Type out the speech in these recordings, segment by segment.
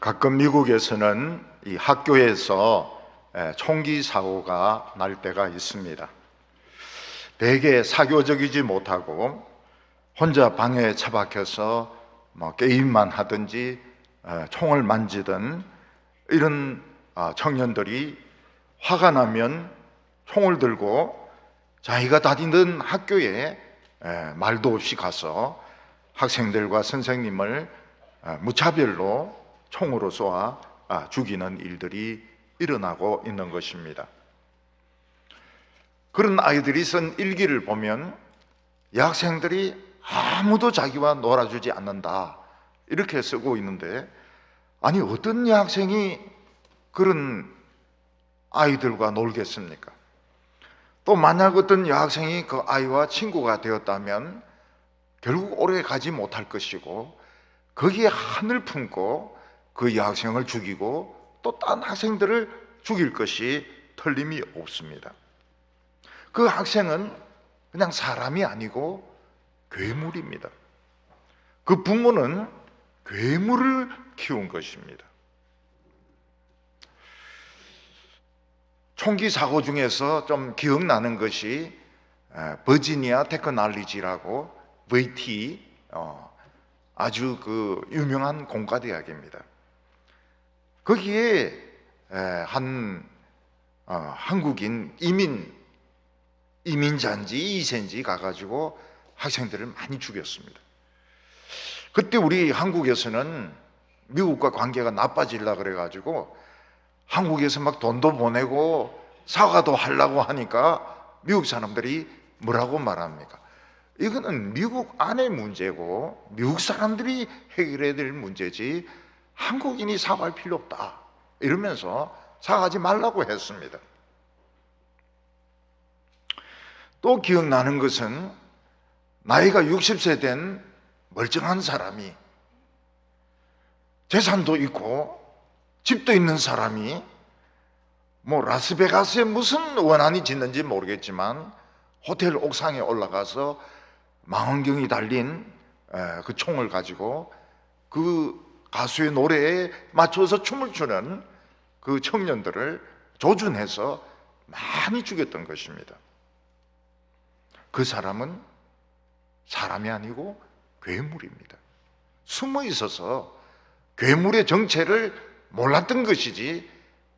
가끔 미국에서는 이 학교에서 총기 사고가 날 때가 있습니다. 되게 사교적이지 못하고 혼자 방에 처박혀서 게임만 하든지 총을 만지든 이런 청년들이 화가 나면 총을 들고 자기가 다니던 학교에 말도 없이 가서 학생들과 선생님을 무차별로 총으로 쏘아 죽이는 일들이 일어나고 있는 것입니다. 그런 아이들이 쓴 일기를 보면 여학생들이 아무도 자기와 놀아주지 않는다 이렇게 쓰고 있는데, 아니 어떤 여학생이 그런 아이들과 놀겠습니까? 또 만약 어떤 여학생이 그 아이와 친구가 되었다면 결국 오래 가지 못할 것이고, 거기에 한을 품고 그 여학생을 죽이고 또 딴 학생들을 죽일 것이 틀림이 없습니다. 그 학생은 그냥 사람이 아니고 괴물입니다. 그 부모는 괴물을 키운 것입니다. 총기 사고 중에서 좀 기억나는 것이 버지니아 테크놀로지라고 VT, 아주 그 유명한 공과대학입니다. 거기에 한 한국인 이민자인지 2세인지 가가지고 학생들을 많이 죽였습니다. 그때 우리 한국에서는 미국과 관계가 나빠지려고 그래가지고 한국에서 막 돈도 보내고 사과도 하려고 하니까 미국 사람들이 뭐라고 말합니까? 이거는 미국 안의 문제고 미국 사람들이 해결해야 될 문제지 한국인이 사과할 필요 없다 이러면서 사과하지 말라고 했습니다. 또 기억나는 것은 나이가 60세 된 멀쩡한 사람이, 재산도 있고 집도 있는 사람이 라스베가스에 무슨 원한이 짓는지 모르겠지만 호텔 옥상에 올라가서 망원경이 달린 그 총을 가지고 그 가수의 노래에 맞춰서 춤을 추는 그 청년들을 조준해서 많이 죽였던 것입니다. 그 사람은 사람이 아니고 괴물입니다. 숨어 있어서 괴물의 정체를 몰랐던 것이지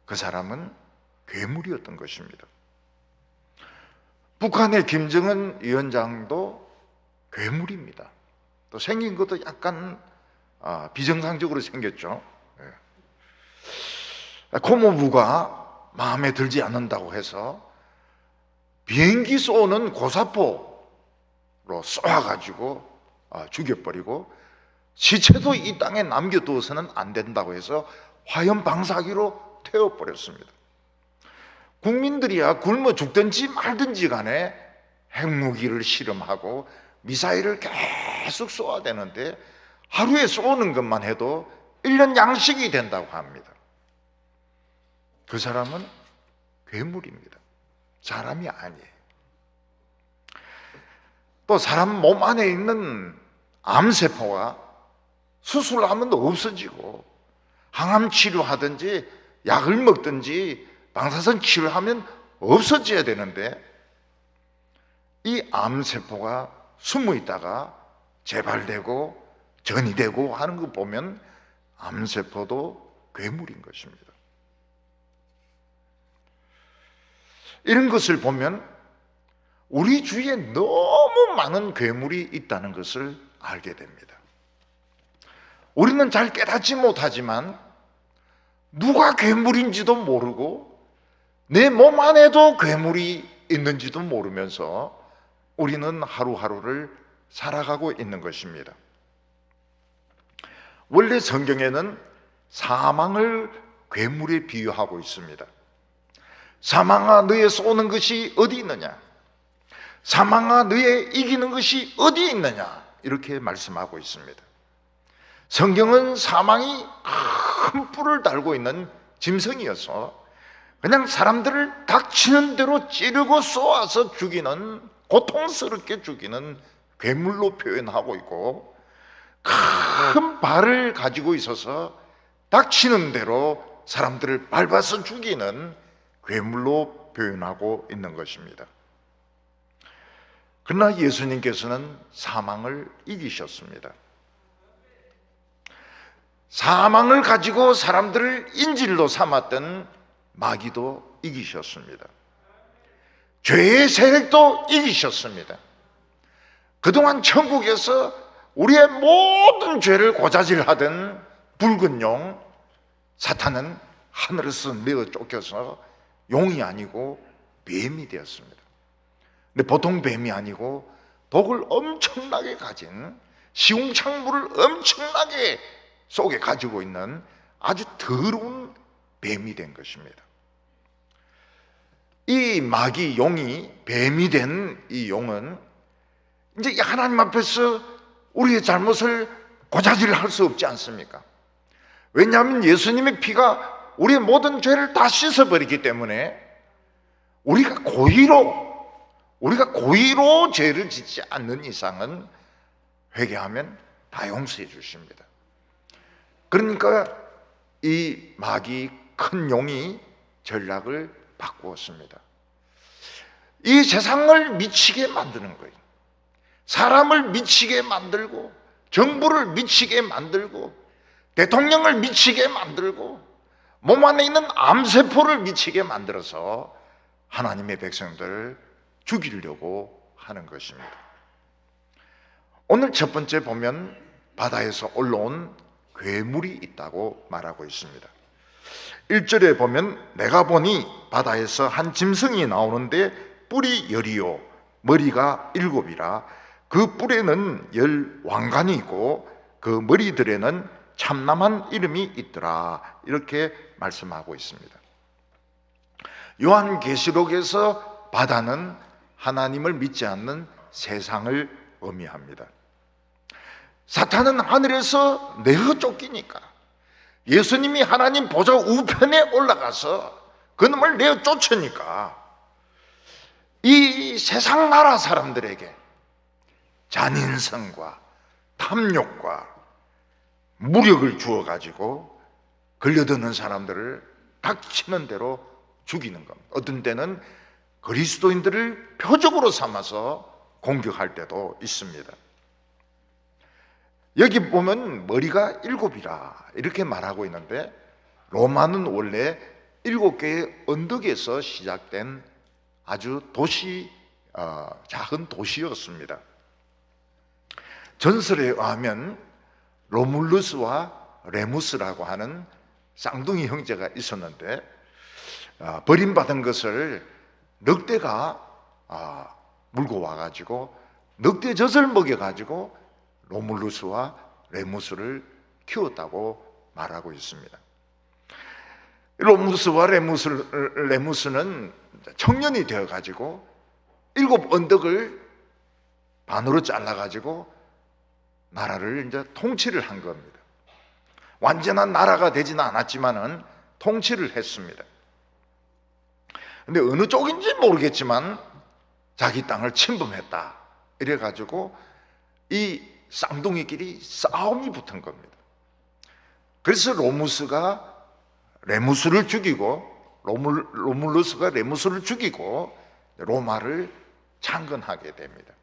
그 사람은 괴물이었던 것입니다. 북한의 김정은 위원장도 괴물입니다. 또 생긴 것도 약간 비정상적으로 생겼죠. 고모부가 마음에 들지 않는다고 해서 비행기 쏘는 고사포로 쏘아가지고 죽여버리고, 시체도 이 땅에 남겨두어서는 안 된다고 해서 화염 방사기로 태워버렸습니다. 국민들이야 굶어 죽든지 말든지 간에 핵무기를 실험하고 미사일을 계속 쏘아야 되는데 하루에 쏘는 것만 해도 1년 양식이 된다고 합니다. 그 사람은 괴물입니다. 사람이 아니에요. 또 사람 몸 안에 있는 암세포가 수술하면 없어지고, 항암 치료하든지 약을 먹든지 방사선 치료하면 없어져야 되는데, 이 암세포가 숨어 있다가 재발되고 전이 되고 하는 거 보면 암세포도 괴물인 것입니다. 이런 것을 보면 우리 주위에 너무 많은 괴물이 있다는 것을 알게 됩니다. 우리는 잘 깨닫지 못하지만 누가 괴물인지도 모르고 내 몸 안에도 괴물이 있는지도 모르면서 우리는 하루하루를 살아가고 있는 것입니다. 원래 성경에는 사망을 괴물에 비유하고 있습니다. 사망아 너의 쏘는 것이 어디 있느냐, 사망아 너의 이기는 것이 어디 있느냐, 이렇게 말씀하고 있습니다. 성경은 사망이 큰 뿔을 달고 있는 짐승이어서 그냥 사람들을 닥치는 대로 찌르고 쏘아서 죽이는, 고통스럽게 죽이는 괴물로 표현하고 있고, 큰 발을 가지고 있어서 닥치는 대로 사람들을 밟아서 죽이는 괴물로 표현하고 있는 것입니다. 그러나 예수님께서는 사망을 이기셨습니다. 사망을 가지고 사람들을 인질로 삼았던 마귀도 이기셨습니다. 죄의 세력도 이기셨습니다. 그동안 천국에서 우리의 모든 죄를 고자질하던 붉은 용 사탄은 하늘에서 내어 쫓겨서 용이 아니고 뱀이 되었습니다. 근데 보통 뱀이 아니고 독을 엄청나게 가진, 시궁창물을 엄청나게 속에 가지고 있는 아주 더러운 뱀이 된 것입니다. 이 마귀 용이 뱀이 된 이 용은 이제 하나님 앞에서 우리의 잘못을 고자질할 수 없지 않습니까? 왜냐하면 예수님의 피가 우리의 모든 죄를 다 씻어버리기 때문에 우리가 고의로 죄를 짓지 않는 이상은 회개하면 다 용서해 주십니다. 그러니까 이 마귀 큰 용이 전략을 바꾸었습니다. 이 세상을 미치게 만드는 거예요. 사람을 미치게 만들고, 정부를 미치게 만들고, 대통령을 미치게 만들고, 몸 안에 있는 암세포를 미치게 만들어서 하나님의 백성들을 죽이려고 하는 것입니다. 오늘 첫 번째 보면 바다에서 올라온 괴물이 있다고 말하고 있습니다. 1절에 보면 내가 보니 바다에서 한 짐승이 나오는데 뿔이 10이요 머리가 7이라 그 뿔에는 10 왕관이 있고 그 머리들에는 참남한 이름이 있더라, 이렇게 말씀하고 있습니다. 요한계시록에서 바다는 하나님을 믿지 않는 세상을 의미합니다. 사탄은 하늘에서 내어 쫓기니까 예수님이 하나님 보좌 우편에 올라가서 그놈을 내어 쫓으니까 이 세상 나라 사람들에게 잔인성과 탐욕과 무력을 주어가지고 걸려드는 사람들을 닥치는 대로 죽이는 겁니다. 어떤 때는 그리스도인들을 표적으로 삼아서 공격할 때도 있습니다. 여기 보면 머리가 7이라 이렇게 말하고 있는데 로마는 원래 7개의 언덕에서 시작된 아주 작은 도시였습니다. 전설에 의하면 로물루스와 레무스라고 하는 쌍둥이 형제가 있었는데 버림받은 것을 늑대가 물고 와가지고 늑대젖을 먹여가지고 로물루스와 레무스를 키웠다고 말하고 있습니다. 로물루스와 레무스는 청년이 되어가지고 7 언덕을 반으로 잘라가지고 나라를 이제 통치를 한 겁니다. 완전한 나라가 되지는 않았지만은 통치를 했습니다. 근데 어느 쪽인지 모르겠지만 자기 땅을 침범했다 이래가지고 이 쌍둥이끼리 싸움이 붙은 겁니다. 그래서 로무스가 레무스를 죽이고 로물루스가 레무스를 죽이고 로마를 창건하게 됩니다.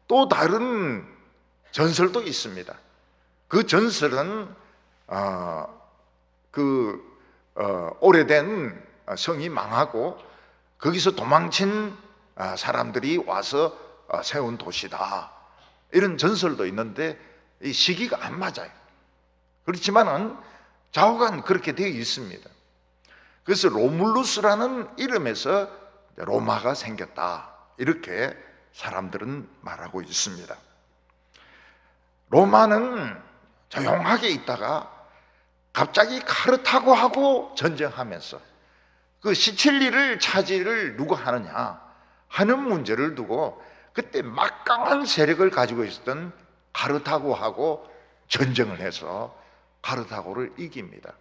또 다른 전설도 있습니다. 그 전설은 오래된 성이 망하고 거기서 도망친 사람들이 와서 세운 도시다, 이런 전설도 있는데 이 시기가 안 맞아요. 그렇지만은 좌우간 그렇게 되어 있습니다. 그래서 로물루스라는 이름에서 로마가 생겼다, 이렇게 사람들은 말하고 있습니다. 로마는 조용하게 있다가 갑자기 카르타고하고 전쟁하면서 그 시칠리를 차지를 누가 하느냐 하는 문제를 두고 그때 막강한 세력을 가지고 있었던 카르타고하고 전쟁을 해서 카르타고를 이깁니다.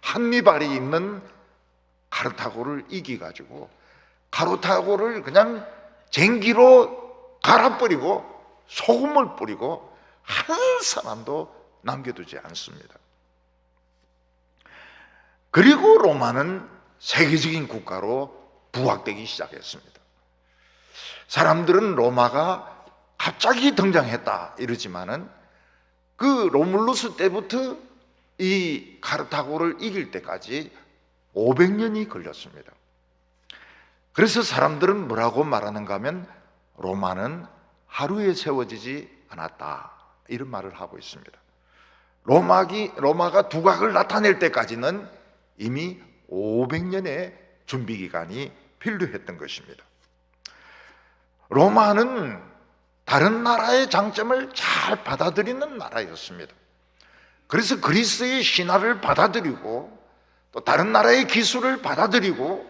한니발이 있는 카르타고를 이기가지고 카르타고를 그냥 쟁기로 갈아버리고 소금을 뿌리고 한 사람도 남겨두지 않습니다. 그리고 로마는 세계적인 국가로 부각되기 시작했습니다. 사람들은 로마가 갑자기 등장했다 이러지만은 그 로물루스 때부터 이 카르타고를 이길 때까지 500년이 걸렸습니다. 그래서 사람들은 뭐라고 말하는가 하면 로마는 하루에 세워지지 않았다 이런 말을 하고 있습니다. 로마가 두각을 나타낼 때까지는 이미 500년의 준비 기간이 필요했던 것입니다. 로마는 다른 나라의 장점을 잘 받아들이는 나라였습니다. 그래서 그리스의 신화를 받아들이고 또 다른 나라의 기술을 받아들이고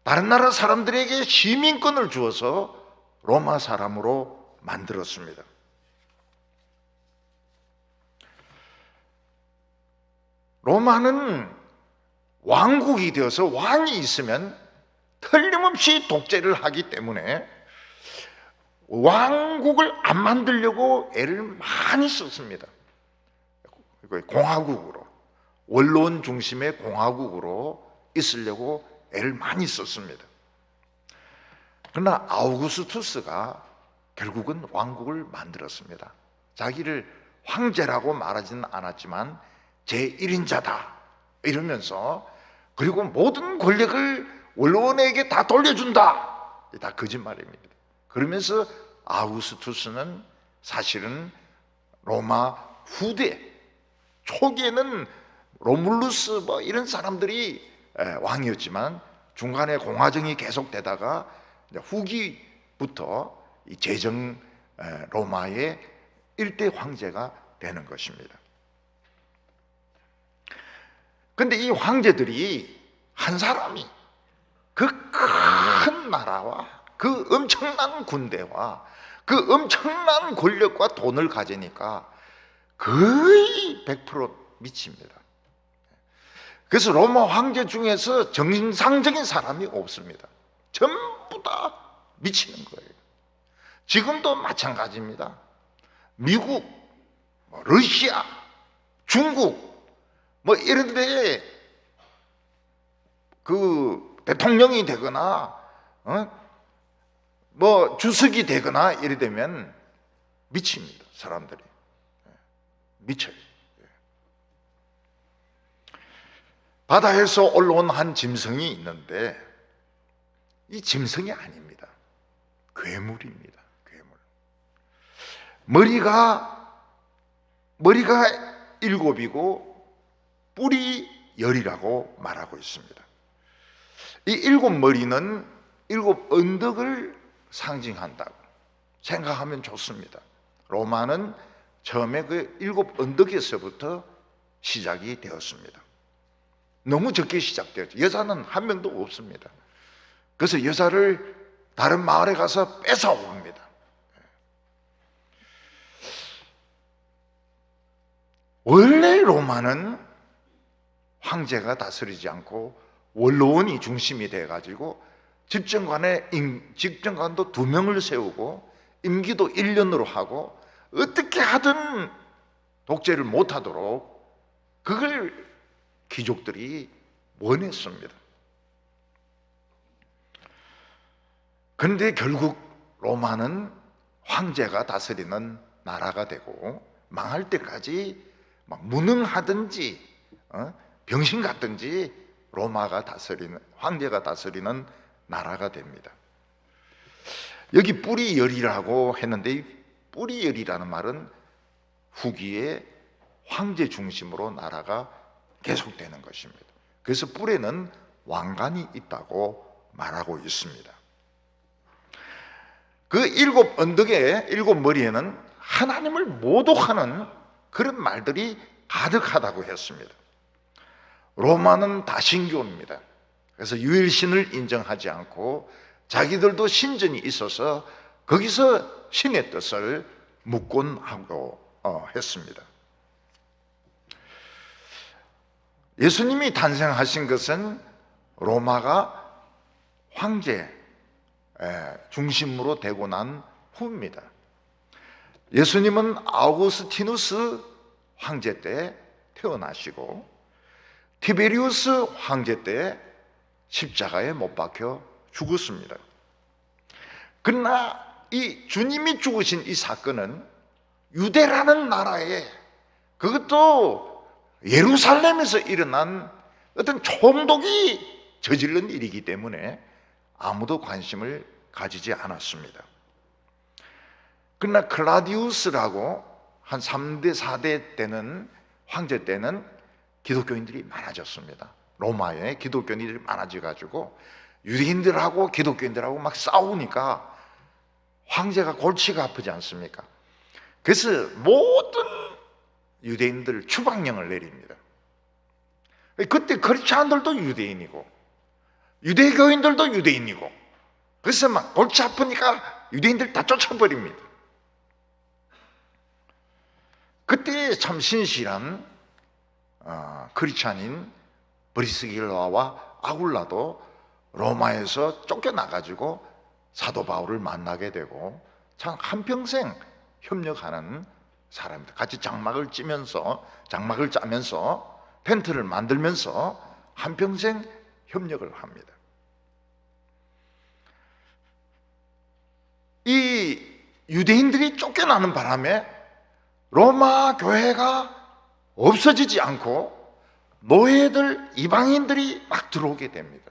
다른 나라 사람들에게 시민권을 주어서 로마 사람으로 만들었습니다. 로마는 왕국이 되어서 왕이 있으면 틀림없이 독재를 하기 때문에 왕국을 안 만들려고 애를 많이 썼습니다. 공화국으로, 원로원 중심의 공화국으로 있으려고 애를 많이 썼습니다. 그러나 아우구스투스가 결국은 왕국을 만들었습니다. 자기를 황제라고 말하지는 않았지만 제1인자다 이러면서, 그리고 모든 권력을 원로원에게 다 돌려준다, 다 거짓말입니다. 그러면서 아우구스투스는 사실은 로마 후대, 초기에는 로물루스 뭐 이런 사람들이 왕이었지만 중간에 공화정이 계속되다가 후기부터 이 제정 로마의 일대 황제가 되는 것입니다. 그런데 이 황제들이 한 사람이 그 큰 나라와 그 엄청난 군대와 그 엄청난 권력과 돈을 가지니까 거의 100% 미칩니다. 그래서 로마 황제 중에서 정상적인 사람이 없습니다. 전부 다 미치는 거예요. 지금도 마찬가지입니다. 미국, 러시아, 중국 뭐 이런 데에 그 대통령이 되거나 뭐 주석이 되거나 이래 되면 미칩니다. 사람들이 미쳐요. 바다에서 올라온 한 짐승이 있는데 이 짐승이 아닙니다. 괴물입니다. 괴물. 머리가 7이고 뿔이 10이라고 말하고 있습니다. 이 7머리는 7 언덕을 상징한다고 생각하면 좋습니다. 로마는 처음에 그 7 언덕에서부터 시작이 되었습니다. 너무 적게 시작되었죠. 여자는 한 명도 없습니다. 그래서 여자를 다른 마을에 가서 뺏어옵니다. 원래 로마는 황제가 다스리지 않고 원로원이 중심이 돼가지고 집정관도 2명을 세우고 임기도 1년으로 하고 어떻게 하든 독재를 못하도록 그걸 귀족들이 원했습니다. 그런데 결국 로마는 황제가 다스리는 나라가 되고 망할 때까지 막 무능하든지 병신 같든지 황제가 다스리는 나라가 됩니다. 여기 뿔이 10이라고 했는데 이 뿔이 10이라는 말은 후기에 황제 중심으로 나라가 계속되는 것입니다. 그래서 뿔에는 왕관이 있다고 말하고 있습니다. 그 7 언덕의 7머리에는 하나님을 모독하는 그런 말들이 가득하다고 했습니다. 로마는 다신교입니다. 그래서 유일신을 인정하지 않고 자기들도 신전이 있어서 거기서 신의 뜻을 묻곤 하고 했습니다. 예수님이 탄생하신 것은 로마가 황제 중심으로 되고 난 후입니다. 예수님은 아우구스티누스 황제 때 태어나시고 티베리우스 황제 때 십자가에 못 박혀 죽었습니다. 그러나 이 주님이 죽으신 이 사건은 유대라는 나라에, 그것도 예루살렘에서 일어난 어떤 총독이 저지른 일이기 때문에 아무도 관심을 가지지 않았습니다. 그러나 클라디우스라고 한 3대 4대 때는, 황제 때는 기독교인들이 많아졌습니다. 로마에 기독교인들이 많아져가지고 유대인들하고 기독교인들하고 막 싸우니까 황제가 골치가 아프지 않습니까? 그래서 모든 유대인들 추방령을 내립니다. 그때 크리스찬들도 유대인이고 유대교인들도 유대인이고, 그래서 막 골치 아프니까 유대인들 다 쫓아버립니다. 그때 참 신실한 크리스찬인 브리스길라와 아굴라도 로마에서 쫓겨나가지고 사도 바울을 만나게 되고 참 한평생 협력하는 사람들, 같이 장막을 짜면서 텐트를 만들면서 한평생 협력을 합니다. 이 유대인들이 쫓겨나는 바람에 로마 교회가 없어지지 않고 노예들, 이방인들이 막 들어오게 됩니다.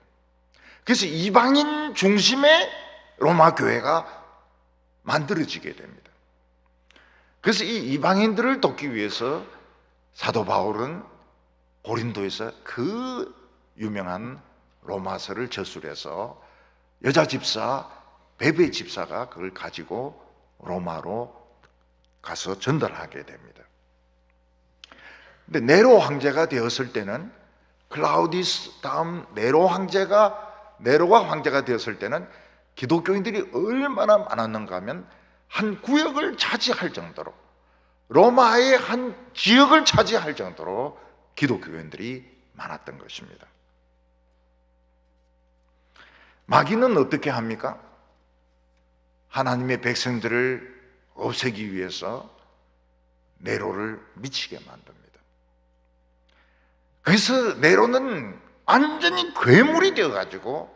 그래서 이방인 중심의 로마 교회가 만들어지게 됩니다. 그래서 이 이방인들을 돕기 위해서 사도 바울은 고린도에서 그 유명한 로마서를 저술해서 여자 집사 베베 집사가 그걸 가지고 로마로 가서 전달하게 됩니다. 근데 네로 황제가 되었을 때는, 클라우디스 다음 네로가 황제가 되었을 때는 기독교인들이 얼마나 많았는가 하면 한 구역을 차지할 정도로, 로마의 한 지역을 차지할 정도로 기독교인들이 많았던 것입니다. 마귀는 어떻게 합니까? 하나님의 백성들을 없애기 위해서 네로를 미치게 만듭니다. 그래서 네로는 완전히 괴물이 되어가지고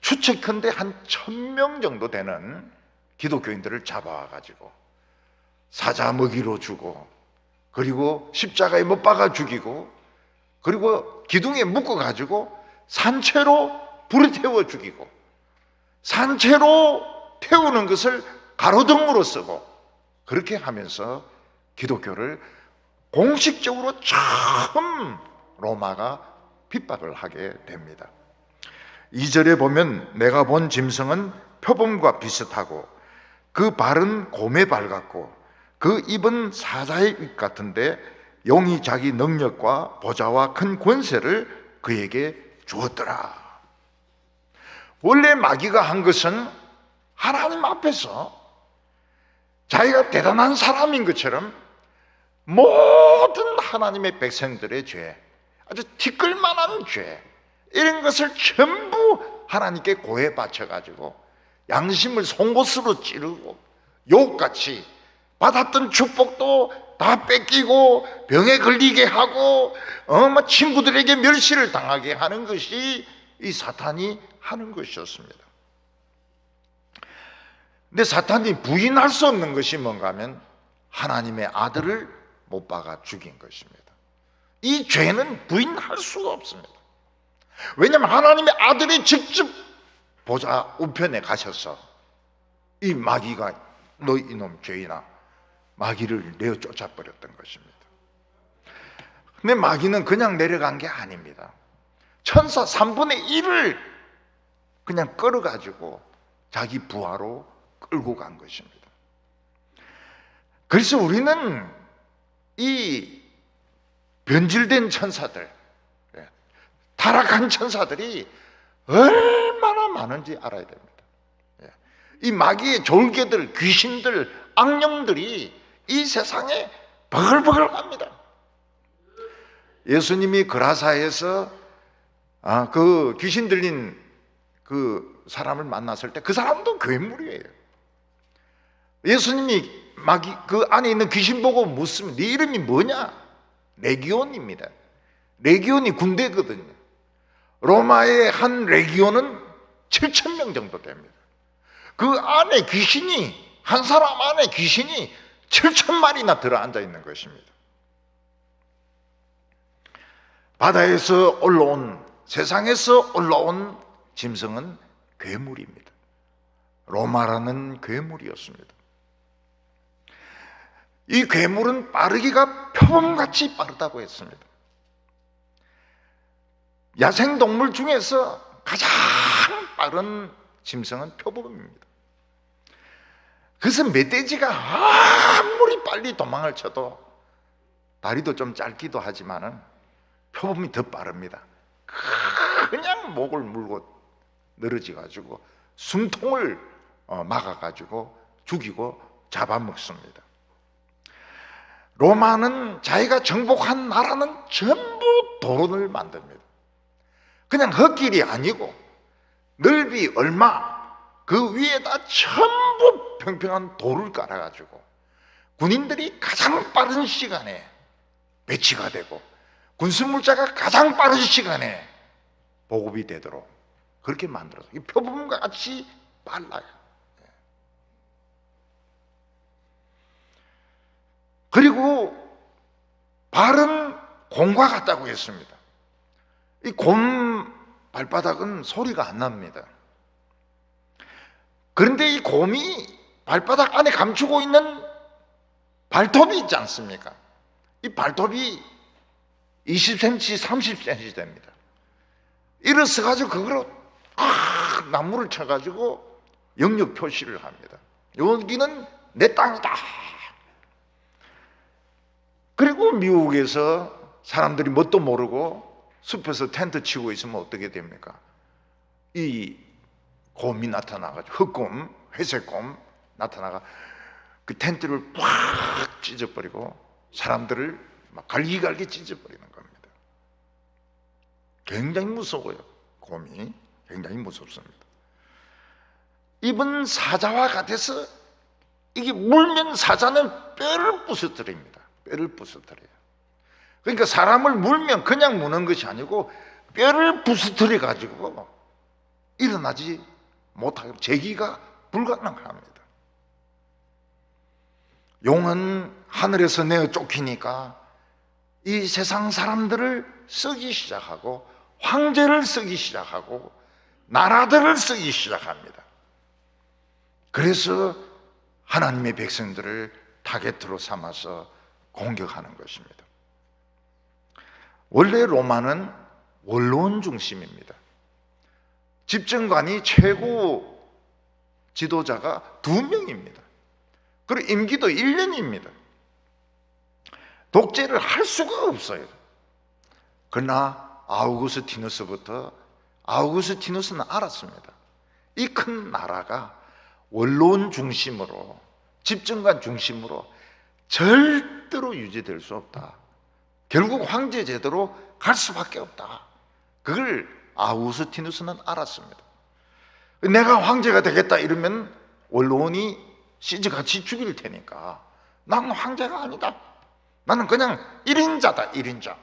추측컨대 한 1000명 정도 되는 기독교인들을 잡아와가지고 사자 먹이로 주고, 그리고 십자가에 못 박아 죽이고, 그리고 기둥에 묶어가지고 산채로 불에 태워 죽이고, 산채로 태우는 것을 가로등으로 쓰고, 그렇게 하면서 기독교를 공식적으로 처음 로마가 핍박을 하게 됩니다. 2절에 보면 내가 본 짐승은 표범과 비슷하고 그 발은 곰의 발 같고 그 입은 사자의 입 같은데 용이 자기 능력과 보좌와 큰 권세를 그에게 주었더라. 원래 마귀가 한 것은 하나님 앞에서 자기가 대단한 사람인 것처럼 모든 하나님의 백성들의 죄, 아주 티끌만한 죄, 이런 것을 전부 하나님께 고해 바쳐가지고 양심을 송곳으로 찌르고 욕같이 받았던 축복도 다 뺏기고 병에 걸리게 하고 친구들에게 멸시를 당하게 하는 것이 이 사탄이 하는 것이었습니다. 근데 사탄이 부인할 수 없는 것이 뭔가 하면 하나님의 아들을 못 박아 죽인 것입니다. 이 죄는 부인할 수가 없습니다. 왜냐하면 하나님의 아들이 직접 보좌 우편에 가셔서 이 마귀가 너 이놈 죄인아, 마귀를 내어 쫓아버렸던 것입니다. 근데 마귀는 그냥 내려간 게 아닙니다. 천사 3분의 1을 그냥 끌어가지고 자기 부하로 끌고 간 것입니다. 그래서 우리는 이 변질된 천사들, 타락한 천사들이 얼마나 많은지 알아야 됩니다. 이 마귀의 졸개들, 귀신들, 악령들이 이 세상에 버글버글합니다. 예수님이 그라사에서 그 귀신 들린 그 사람을 만났을 때 그 사람도 괴물이에요. 예수님이 마귀 그 안에 있는 귀신 보고 묻습니다. 네 이름이 뭐냐? 레기온입니다. 레기온이 군대거든요. 로마의 한 레기온은 7,000명 정도 됩니다. 그 안에 귀신이, 한 사람 안에 귀신이 7,000마리나 들어앉아 있는 것입니다. 바다에서 올라온, 세상에서 올라온 짐승은 괴물입니다. 로마라는 괴물이었습니다. 이 괴물은 빠르기가 표범같이 빠르다고 했습니다. 야생동물 중에서 가장 빠른 짐승은 표범입니다. 그래서 멧돼지가 아무리 빨리 도망을 쳐도 다리도 좀 짧기도 하지만은 표범이 더 빠릅니다. 그냥 목을 물고 늘어지 가지고 숨통을 막아 가지고 죽이고 잡아먹습니다. 로마는 자기가 정복한 나라는 전부 도로를 만듭니다. 그냥 흙길이 아니고 넓이 얼마, 그 위에다 전부 평평한 돌을 깔아가지고 군인들이 가장 빠른 시간에 배치가 되고 군수물자가 가장 빠른 시간에 보급이 되도록 그렇게 만들어서 이 표범과 같이 빨라요. 그리고 발은 곰과 같다고 했습니다. 이 곰 발바닥은 소리가 안 납니다. 그런데 이 곰이 발바닥 안에 감추고 있는 발톱이 있지 않습니까? 이 발톱이 20cm, 30cm 됩니다. 일어서 가지고 그거로 나무를 쳐가지고 영역 표시를 합니다. 여기는 내 땅이다. 그리고 미국에서 사람들이 뭣도 모르고 숲에서 텐트 치고 있으면 어떻게 됩니까? 이 곰이 나타나가지고 흑곰, 회색곰 나타나가 그 텐트를 팍 찢어버리고 사람들을 막 갈기갈기 찢어버리는 겁니다. 굉장히 무서워요. 곰이 굉장히 무섭습니다. 입은 사자와 같아서 이게 물면 사자는 뼈를 부서뜨립니다. 뼈를 부서뜨려요. 그러니까 사람을 물면 그냥 무는 것이 아니고 뼈를 부서뜨려 가지고 일어나지 못하게 제기가 불가능합니다. 용은 하늘에서 내어 쫓기니까 이 세상 사람들을 쓰기 시작하고 황제를 쓰기 시작하고 나라들을 쓰기 시작합니다. 그래서 하나님의 백성들을 타겟으로 삼아서 공격하는 것입니다. 원래 로마는 원로원 중심입니다. 집정관이 최고 지도자가 2명입니다. 그리고 임기도 1년입니다. 독재를 할 수가 없어요. 그러나 아우구스티누스는 알았습니다. 이 큰 나라가 원로원 중심으로, 집정관 중심으로 절대로 유지될 수 없다. 결국 황제 제도로 갈 수밖에 없다. 그걸 아우구스티누스는 알았습니다. 내가 황제가 되겠다 이러면 원로원이 시즈같이 죽일 테니까 나는 황제가 아니다. 나는 그냥 1인자다, 1인자.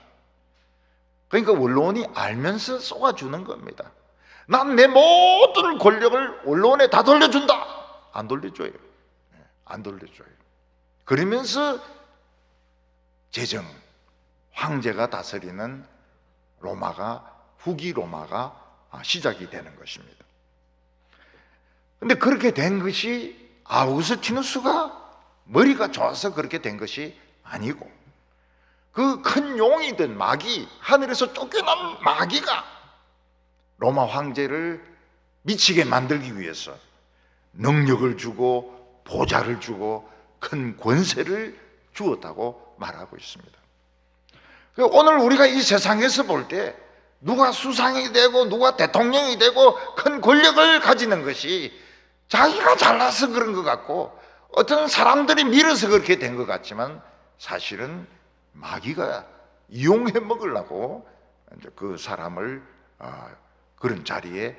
그러니까 원로원이 알면서 쏘아주는 겁니다. 난 내 모든 권력을 원로원에 다 돌려준다. 안 돌려줘요. 안 돌려줘요. 그러면서 제정, 황제가 다스리는 후기 로마가 시작이 되는 것입니다. 그런데 그렇게 된 것이 아우구스티누스가 머리가 좋아서 그렇게 된 것이 아니고 그 큰 용이든 마귀, 하늘에서 쫓겨난 마귀가 로마 황제를 미치게 만들기 위해서 능력을 주고 보좌를 주고 큰 권세를 주었다고 말하고 있습니다. 오늘 우리가 이 세상에서 볼 때 누가 수상이 되고 누가 대통령이 되고 큰 권력을 가지는 것이 자기가 잘나서 그런 것 같고 어떤 사람들이 밀어서 그렇게 된 것 같지만 사실은 마귀가 이용해 먹으려고 그 사람을 그런 자리에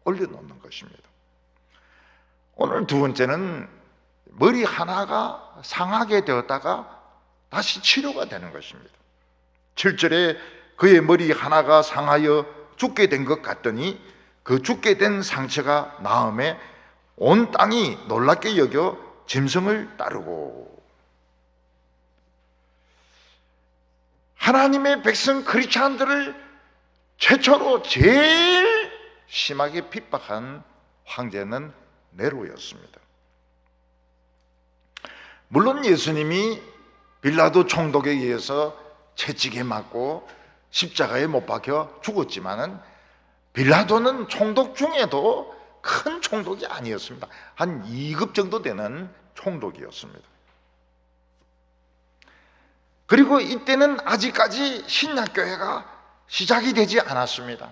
올려놓는 것입니다. 오늘 두 번째는 머리 하나가 상하게 되었다가 다시 치료가 되는 것입니다. 7절에 그의 머리 하나가 상하여 죽게 된 것 같더니 그 죽게 된 상처가 나음에 온 땅이 놀랍게 여겨 짐승을 따르고. 하나님의 백성 크리스찬들을 최초로 제일 심하게 핍박한 황제는 네로였습니다. 물론 예수님이 빌라도 총독에 의해서 채찍에 맞고 십자가에 못 박혀 죽었지만은 빌라도는 총독 중에도 큰 총독이 아니었습니다. 한 2급 정도 되는 총독이었습니다. 그리고 이때는 아직까지 신약교회가 시작이 되지 않았습니다.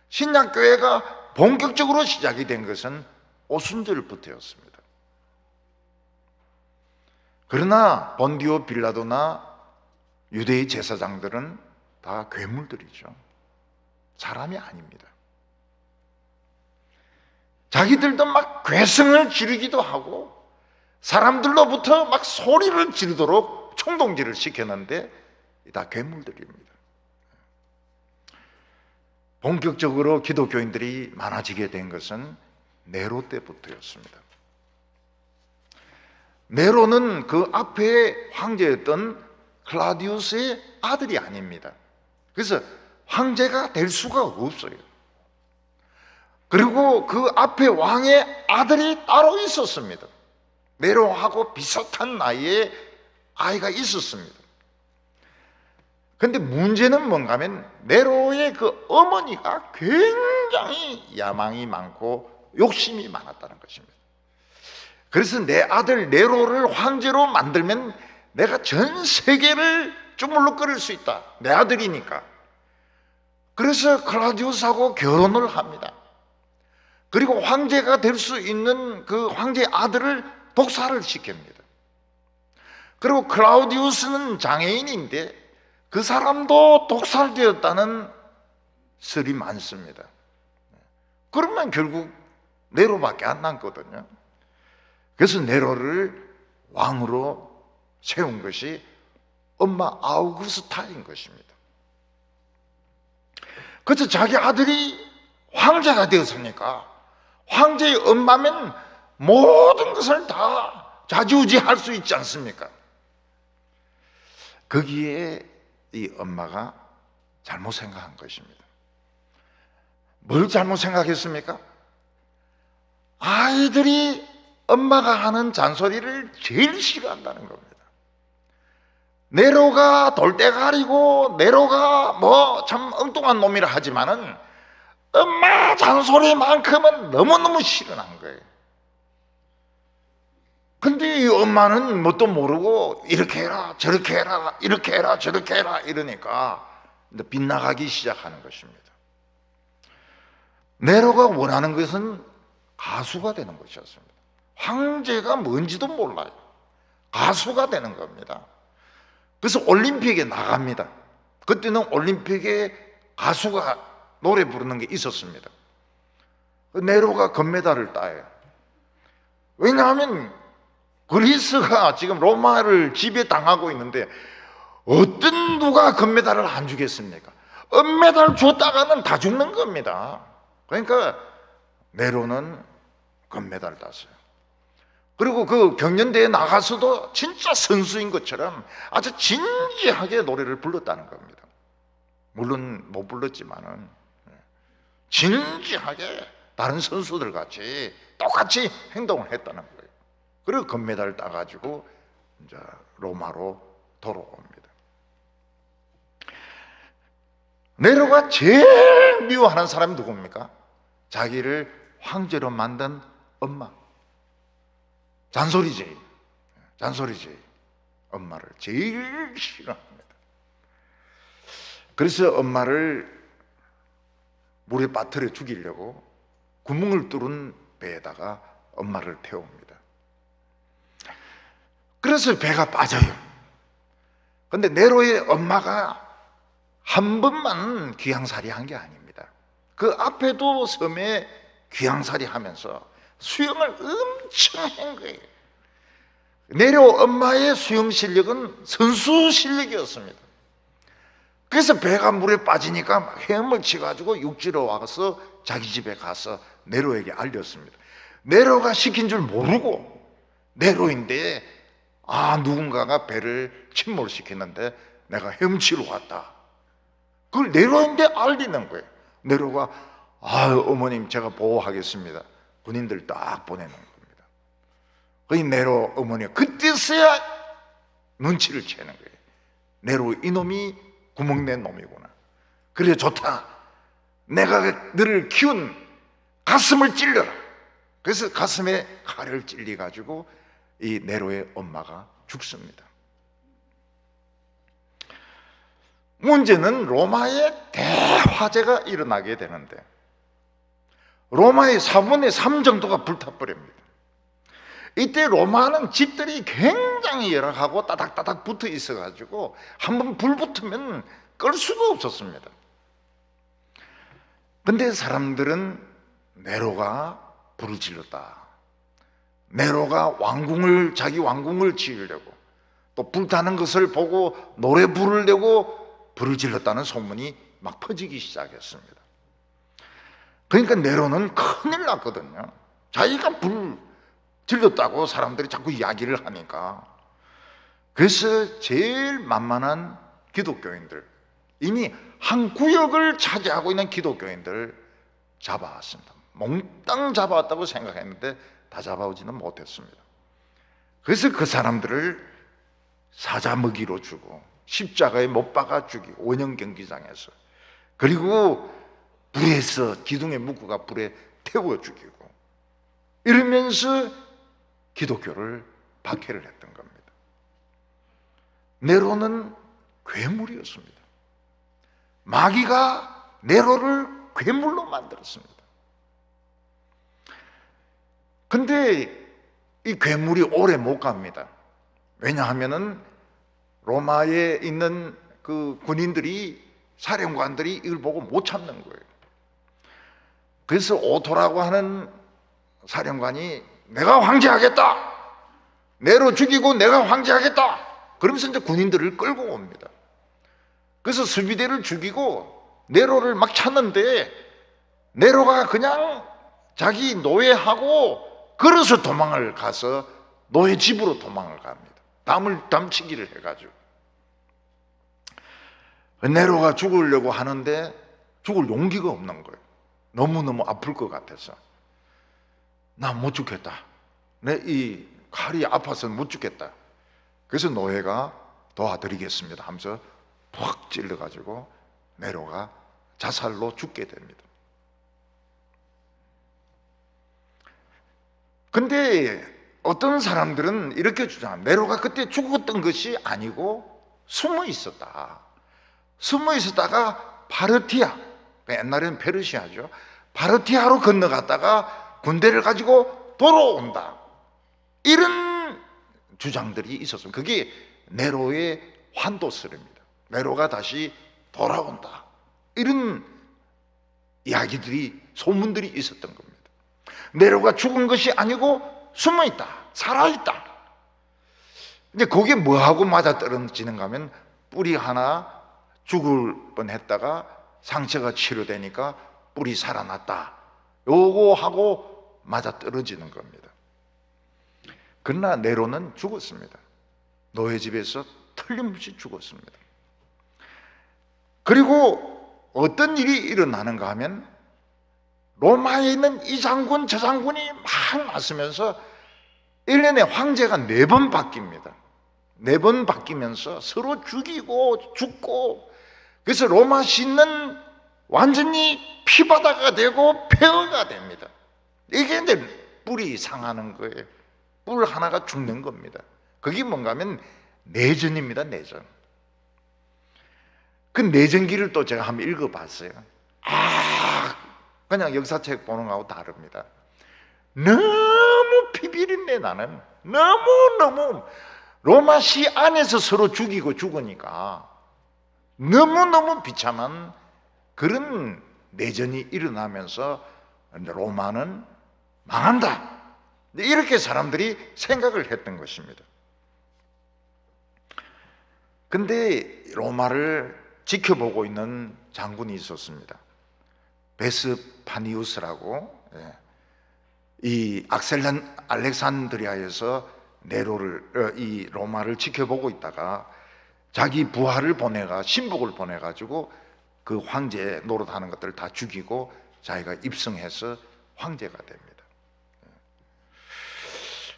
신약교회가 본격적으로 시작이 된 것은 오순절부터였습니다. 그러나 본디오 빌라도나 유대의 제사장들은 다 괴물들이죠. 사람이 아닙니다. 자기들도 막 괴성을 지르기도 하고 사람들로부터 막 소리를 지르도록 총동질을 시켰는데 다 괴물들입니다. 본격적으로 기독교인들이 많아지게 된 것은 네로 때부터였습니다. 네로는 그 앞에 황제였던 클라우디우스의 아들이 아닙니다. 그래서 황제가 될 수가 없어요. 그리고 그 앞에 왕의 아들이 따로 있었습니다. 네로하고 비슷한 나이에 아이가 있었습니다. 그런데 문제는 뭔가 하면 네로의 그 어머니가 굉장히 야망이 많고 욕심이 많았다는 것입니다. 그래서 내 아들 네로를 황제로 만들면 내가 전 세계를 주물럭거릴 수 있다. 내 아들이니까. 그래서 클라우디우스하고 결혼을 합니다. 그리고 황제가 될 수 있는 그 황제의 아들을 독살을 시킵니다. 그리고 클라우디우스는 장애인인데 그 사람도 독살되었다는 설이 많습니다. 그러면 결국 네로밖에 안 남거든요. 그래서 네로를 왕으로 세운 것이 엄마 아우구스타인 것입니다. 그래서 자기 아들이 황제가 되었으니까 황제의 엄마면 모든 것을 다 좌지우지할 수 있지 않습니까? 거기에 이 엄마가 잘못 생각한 것입니다. 뭘 잘못 생각했습니까? 아이들이 엄마가 하는 잔소리를 제일 싫어한다는 겁니다. 네로가 돌대가리고 네로가 뭐 참 엉뚱한 놈이라 하지만은 엄마 잔소리만큼은 너무너무 싫어하는 거예요. 근데 이 엄마는 뭣도 모르고 이렇게 해라 저렇게 해라 이렇게 해라 저렇게 해라 이러니까 빗나가기 시작하는 것입니다. 네로가 원하는 것은 가수가 되는 것이었습니다. 황제가 뭔지도 몰라요. 가수가 되는 겁니다. 그래서 올림픽에 나갑니다. 그때는 올림픽에 가수가 노래 부르는 게 있었습니다. 네로가 금메달을 따요. 왜냐하면 그리스가 지금 로마를 지배당하고 있는데 어떤 누가 금메달을 안 주겠습니까? 은메달 줬다가는 다 죽는 겁니다. 그러니까 네로는 금메달을 땄어요. 그리고 그 경연대회에 나가서도 진짜 선수인 것처럼 아주 진지하게 노래를 불렀다는 겁니다. 물론 못 불렀지만은 진지하게 다른 선수들 같이 똑같이 행동을 했다는 거예요. 그리고 금메달을 따가지고 이제 로마로 돌아옵니다. 네로가 제일 미워하는 사람이 누굽니까? 자기를 황제로 만든 엄마. 잔소리쟁이. 엄마를 제일 싫어합니다. 그래서 엄마를 물에 빠뜨려 죽이려고 구멍을 뚫은 배에다가 엄마를 태웁니다. 그래서 배가 빠져요. 그런데 네로의 엄마가 한 번만 귀양살이 한 게 아닙니다. 그 앞에도 섬에 귀양살이 하면서 수영을 엄청 한 거예요. 네로 엄마의 수영 실력은 선수 실력이었습니다. 그래서 배가 물에 빠지니까 막 헤엄을 치가지고 육지로 와서 자기 집에 가서 네로에게 알렸습니다. 네로가 시킨 줄 모르고, 네로인데 누군가가 배를 침몰시켰는데 내가 헤엄치러 왔다, 그걸 네로인데 알리는 거예요. 네로가 어머님 제가 보호하겠습니다. 군인들 딱 보내는 겁니다. 그 네로 어머니가 그때서야 눈치를 채는 거예요. 네로 이놈이 구멍낸 놈이구나. 그래 좋다, 내가 너를 키운 가슴을 찔러라. 그래서 가슴에 칼을 찔려가지고 이 네로의 엄마가 죽습니다. 문제는 로마에 대화재가 일어나게 되는데 로마의 4분의 3 정도가 불타버립니다. 이때 로마는 집들이 굉장히 열악하고 따닥따닥 붙어 있어가지고 한번 불 붙으면 끌 수가 없었습니다. 근데 사람들은 네로가 불을 질렀다, 네로가 자기 왕궁을 지으려고 또 불타는 것을 보고 노래 부를 내고 불을 질렀다는 소문이 막 퍼지기 시작했습니다. 그러니까 네로는 큰일 났거든요. 자기가 불 질렀다고 사람들이 자꾸 이야기를 하니까. 그래서 제일 만만한 기독교인들, 이미 한 구역을 차지하고 있는 기독교인들을 잡아왔습니다. 몽땅 잡아왔다고 생각했는데 다 잡아오지는 못했습니다. 그래서 그 사람들을 사자먹이로 주고 십자가에 못 박아 죽이고, 원형 경기장에서, 그리고 불에서 기둥에 묶어가 불에 태워 죽이고, 이러면서 기독교를 박해를 했던 겁니다. 네로는 괴물이었습니다. 마귀가 네로를 괴물로 만들었습니다. 근데 이 괴물이 오래 못 갑니다. 왜냐하면은 로마에 있는 그 군인들이, 사령관들이 이걸 보고 못 참는 거예요. 그래서 오토라고 하는 사령관이 내가 황제하겠다, 네로 죽이고 내가 황제하겠다, 그러면서 이제 군인들을 끌고 옵니다. 그래서 수비대를 죽이고 네로를 막 찾는데 네로가 그냥 자기 노예하고 걸어서 도망을 가서 노예 집으로 도망을 갑니다. 담치기를 해가지고. 네로가 죽으려고 하는데 죽을 용기가 없는 거예요. 너무너무 아플 것 같아서. 나 못 죽겠다, 내 이 칼이 아파서 못 죽겠다. 그래서 노예가 도와드리겠습니다 하면서 푹 찔러가지고 네로가 자살로 죽게 됩니다. 근데 어떤 사람들은 이렇게 주장합니다. 네로가 그때 죽었던 것이 아니고 숨어 있었다. 숨어 있었다가 파르티아, 옛날에는 페르시아죠, 파르티아로 건너갔다가 군대를 가지고 돌아온다, 이런 주장들이 있었습니다. 그게 네로의 환도설입니다. 네로가 다시 돌아온다, 이런 이야기들이, 소문들이 있었던 겁니다. 네로가 죽은 것이 아니고 숨어있다, 살아있다. 근데 그게 뭐하고 맞아떨어지는가 하면, 뿔이 하나 죽을 뻔했다가 상처가 치료되니까 뿔이 살아났다, 요거하고 맞아떨어지는 겁니다. 그러나 네로는 죽었습니다. 노예집에서 틀림없이 죽었습니다. 그리고 어떤 일이 일어나는가 하면, 로마에 있는 이 장군 저 장군이 막 나서면서 1년에 황제가 4번 바뀝니다. 4번 바뀌면서 서로 죽이고 죽고, 그래서 로마 시는 완전히 피바다가 되고 폐허가 됩니다. 이게 이제 뿔이 상하는 거예요. 뿔 하나가 죽는 겁니다. 그게 뭔가 하면 내전입니다. 내전. 그 내전기를 또 제가 한번 읽어봤어요. 그냥 역사책 보는 거하고 다릅니다. 너무 피비린내 나는, 너무너무 로마시 안에서 서로 죽이고 죽으니까 너무너무 비참한 그런 내전이 일어나면서 로마는 망한다, 이렇게 사람들이 생각을 했던 것입니다. 근데 로마를 지켜보고 있는 장군이 있었습니다. 베스파니우스라고. 이 알렉산드리아에서 네로를 이 로마를 지켜보고 있다가 자기 부하를 보내가 신복을 보내가지고 그 황제 노릇하는 것들을 다 죽이고 자기가 입성해서 황제가 됩니다.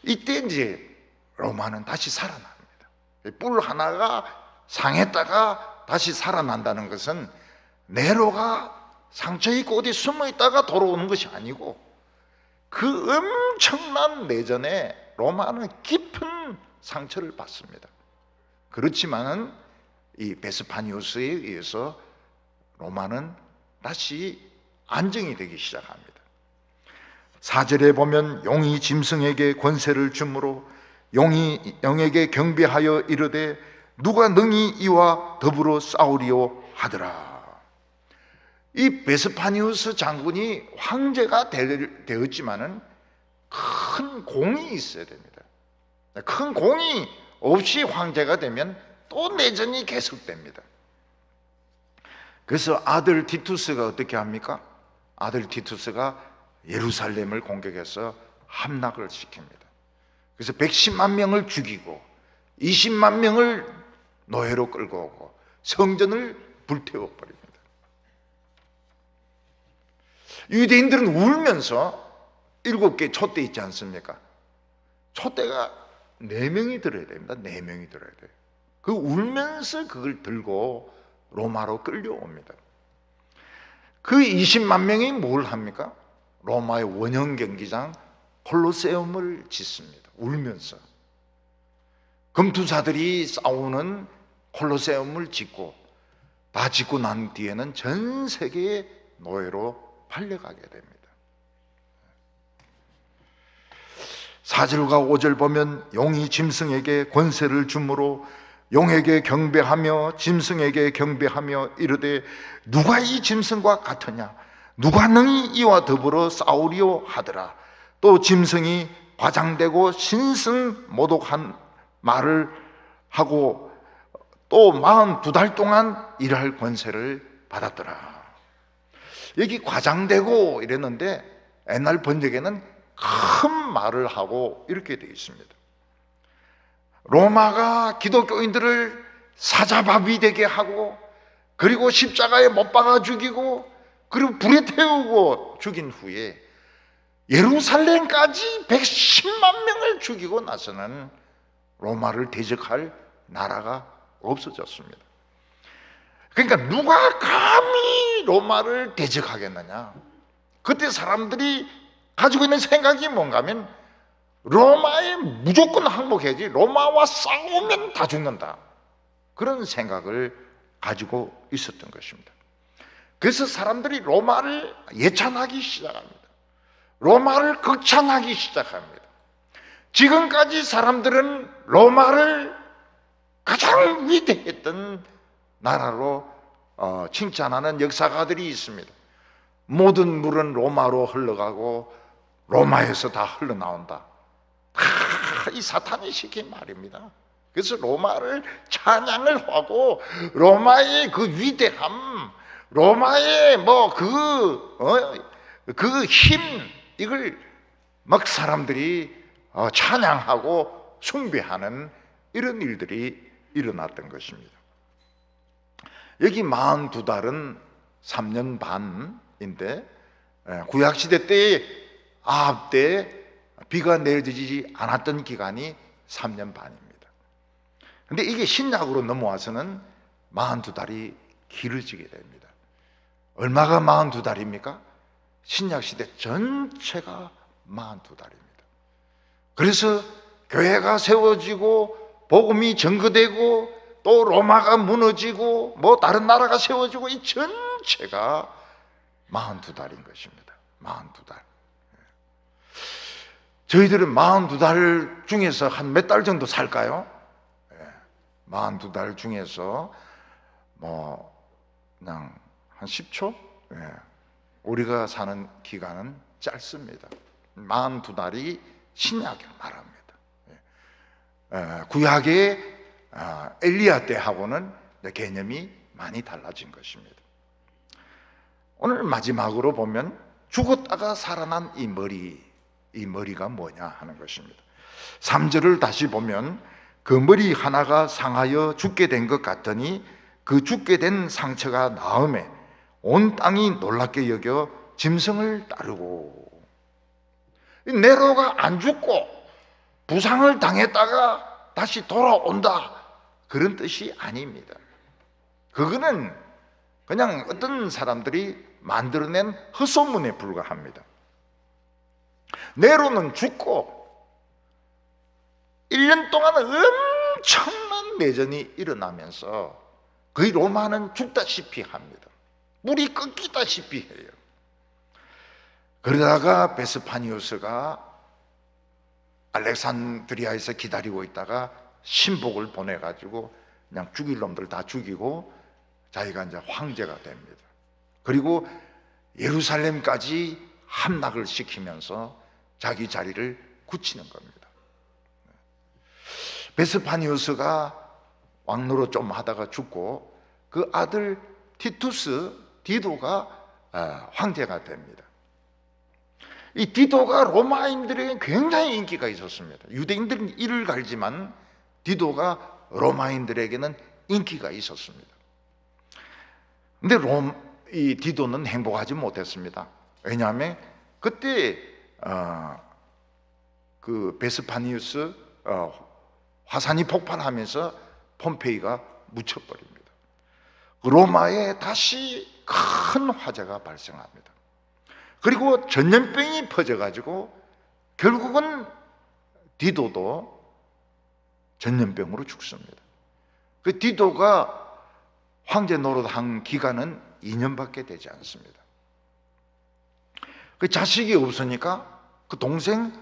이때 이제 로마는 다시 살아납니다. 뿔 하나가 상했다가 다시 살아난다는 것은 네로가 상처 입고 어디 숨어 있다가 돌아오는 것이 아니고 그 엄청난 내전에 로마는 깊은 상처를 받습니다. 그렇지만은 이 베스파니우스에 의해서 로마는 다시 안정이 되기 시작합니다. 4절에 보면 용이 짐승에게 권세를 주므로 용이 영에게 경배하여 이르되 누가 능히 이와 더불어 싸우리요 하더라. 이 베스파니우스 장군이 황제가 되었지만은 큰 공이 있어야 됩니다. 큰 공이 없이 황제가 되면 또 내전이 계속됩니다. 그래서 아들 티투스가 어떻게 합니까? 아들 티투스가 예루살렘을 공격해서 함락을 시킵니다. 그래서 110만 명을 죽이고 20만 명을 노예로 끌고 오고 성전을 불태워 버립니다. 유대인들은 울면서 7개 촛대 있지 않습니까? 촛대가 4명이 들어야 됩니다. 4명이 들어야 돼요. 그 울면서 그걸 들고 로마로 끌려옵니다. 그 20만 명이 뭘 합니까? 로마의 원형 경기장 콜로세움을 짓습니다. 울면서 금투사들이 싸우는 콜로세움을 짓고 다 짓고 난 뒤에는 전 세계의 노예로 팔려가게 됩니다. 4절과 5절 보면 용이 짐승에게 권세를 주므로 용에게 경배하며 짐승에게 경배하며 이르되 누가 이 짐승과 같으냐 누가 능히 이와 더불어 싸우리요 하더라. 또 짐승이 과장되고 신승모독한 말을 하고 또 42달 동안 일할 권세를 받았더라. 여기 과장되고 이랬는데 옛날 번역에는 큰 말을 하고 이렇게 되어 있습니다. 로마가 기독교인들을 사자밥이 되게 하고 그리고 십자가에 못 박아 죽이고 그리고 불에 태우고 죽인 후에 예루살렘까지 110만 명을 죽이고 나서는 로마를 대적할 나라가 없어졌습니다. 그러니까 누가 감히 로마를 대적하겠느냐? 그때 사람들이 가지고 있는 생각이 뭔가 하면 로마에 무조건 항복해야지 로마와 싸우면 다 죽는다. 그런 생각을 가지고 있었던 것입니다. 그래서 사람들이 로마를 예찬하기 시작합니다. 로마를 극찬하기 시작합니다. 지금까지 사람들은 로마를 가장 위대했던 나라로 칭찬하는 역사가들이 있습니다. 모든 물은 로마로 흘러가고 로마에서 다 흘러나온다. 이 사탄이 시킨 말입니다. 그래서 로마를 찬양을 하고 로마의 그 위대함, 로마의 그 힘, 이걸 막 사람들이 찬양하고 숭배하는 이런 일들이 일어났던 것입니다. 여기 42달은 3년 반인데 구약시대 때에 아합 때 비가 내리지 않았던 기간이 3년 반입니다. 근데 이게 신약으로 넘어와서는 42달이 길어지게 됩니다. 얼마가 42달입니까? 신약시대 전체가 42달입니다. 그래서 교회가 세워지고 복음이 전거되고 또 로마가 무너지고 다른 나라가 세워지고 이 전체가 42달인 것입니다. 42달. 저희들은 42달 중에서 한 몇 달 정도 살까요? 42달 중에서 그냥 한 10초? 우리가 사는 기간은 짧습니다. 42달이 신약을 말합니다. 구약의 엘리야 때하고는 개념이 많이 달라진 것입니다. 오늘 마지막으로 보면 죽었다가 살아난 이 머리가 뭐냐 하는 것입니다. 3절을 다시 보면 그 머리 하나가 상하여 죽게 된 것 같더니 그 죽게 된 상처가 나음에 온 땅이 놀랍게 여겨 짐승을 따르고. 네로가 안 죽고 부상을 당했다가 다시 돌아온다, 그런 뜻이 아닙니다. 그거는 그냥 어떤 사람들이 만들어낸 헛소문에 불과합니다. 네로는 죽고 1년 동안 엄청난 내전이 일어나면서 거의 로마는 죽다시피 합니다. 물이 꺾이다시피 해요. 그러다가 베스파니우스가 알렉산드리아에서 기다리고 있다가 신복을 보내가지고 그냥 죽일 놈들 다 죽이고 자기가 이제 황제가 됩니다. 그리고 예루살렘까지 함락을 시키면서 자기 자리를 굳히는 겁니다. 베스파니우스가 왕노릇 좀 하다가 죽고 그 아들 티투스 디도가 황제가 됩니다. 이 디도가 로마인들에게 굉장히 인기가 있었습니다. 유대인들은 이를 갈지만 디도가 로마인들에게는 인기가 있었습니다. 근데 이 디도는 행복하지 못했습니다. 왜냐하면 그때 그 베스파니우스 화산이 폭발하면서 폼페이가 묻혀버립니다. 로마에 다시 큰 화재가 발생합니다. 그리고 전염병이 퍼져가지고 결국은 디도도 전염병으로 죽습니다. 그 디도가 황제 노릇한 기간은 2년밖에 되지 않습니다. 그 자식이 없으니까 그 동생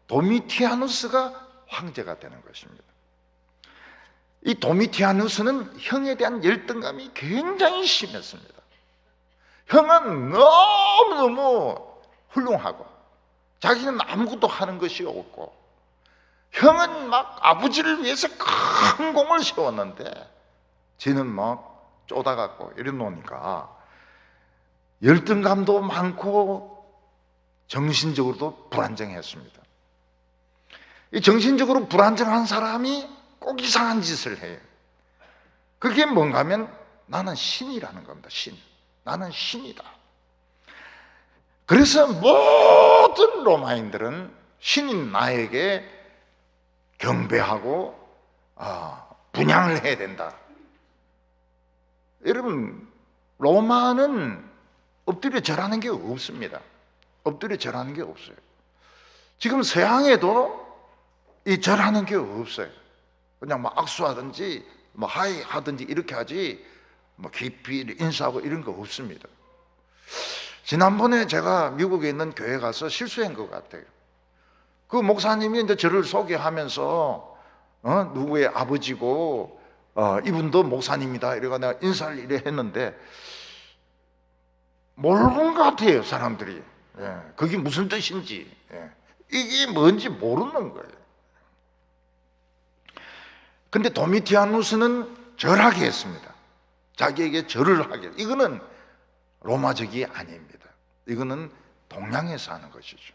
도미티아누스가 황제가 되는 것입니다. 이 도미티아누스는 형에 대한 열등감이 굉장히 심했습니다. 형은 너무너무 훌륭하고 자기는 아무것도 하는 것이 없고, 형은 막 아버지를 위해서 큰 공을 세웠는데 쟤는 막 쪼다갖고 이래 놓으니까 열등감도 많고 정신적으로도 불안정했습니다. 이 정신적으로 불안정한 사람이 꼭 이상한 짓을 해요. 그게 뭔가 하면 나는 신이라는 겁니다. 신. 나는 신이다. 그래서 모든 로마인들은 신인 나에게 경배하고 분향을 해야 된다. 여러분, 로마는 엎드려 절하는 게 없습니다. 엎드려 절하는 게 없어요. 지금 서양에도 이 절하는 게 없어요. 그냥 뭐 악수하든지 뭐 하이 하든지 이렇게 하지 뭐 깊이 인사하고 이런 거 없습니다. 지난번에 제가 미국에 있는 교회 가서 실수한 것 같아요. 그 목사님이 이제 저를 소개하면서 누구의 아버지고 이분도 목사님이다 이래가 내가 인사를 이래 했는데 모르는 것 같아요, 사람들이. 그게 무슨 뜻인지, 이게 뭔지 모르는 거예요. 근데 도미티아누스는 절하게 했습니다. 자기에게 절을 하게. 이거는 로마적이 아닙니다. 이거는 동양에서 하는 것이죠.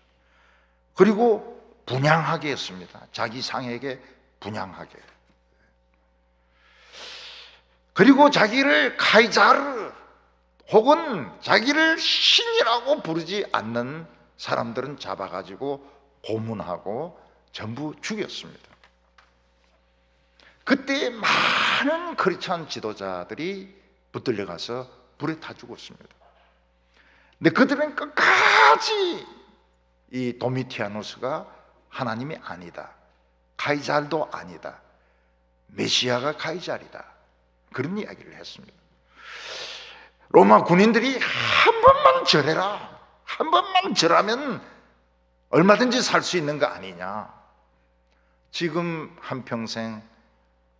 그리고 분향하게 했습니다. 자기 상에게 분향하게. 그리고 자기를 카이자르 혹은 자기를 신이라고 부르지 않는 사람들은 잡아가지고 고문하고 전부 죽였습니다. 그때 많은 크리스찬 지도자들이 붙들려 가서 불에 타 죽었습니다. 근데 그들은 끝까지 이 도미티아누스가 하나님이 아니다, 카이자르도 아니다, 메시아가 카이자르이다, 그런 이야기를 했습니다. 로마 군인들이 한 번만 절해라, 한 번만 절하면 얼마든지 살 수 있는 거 아니냐. 지금 한평생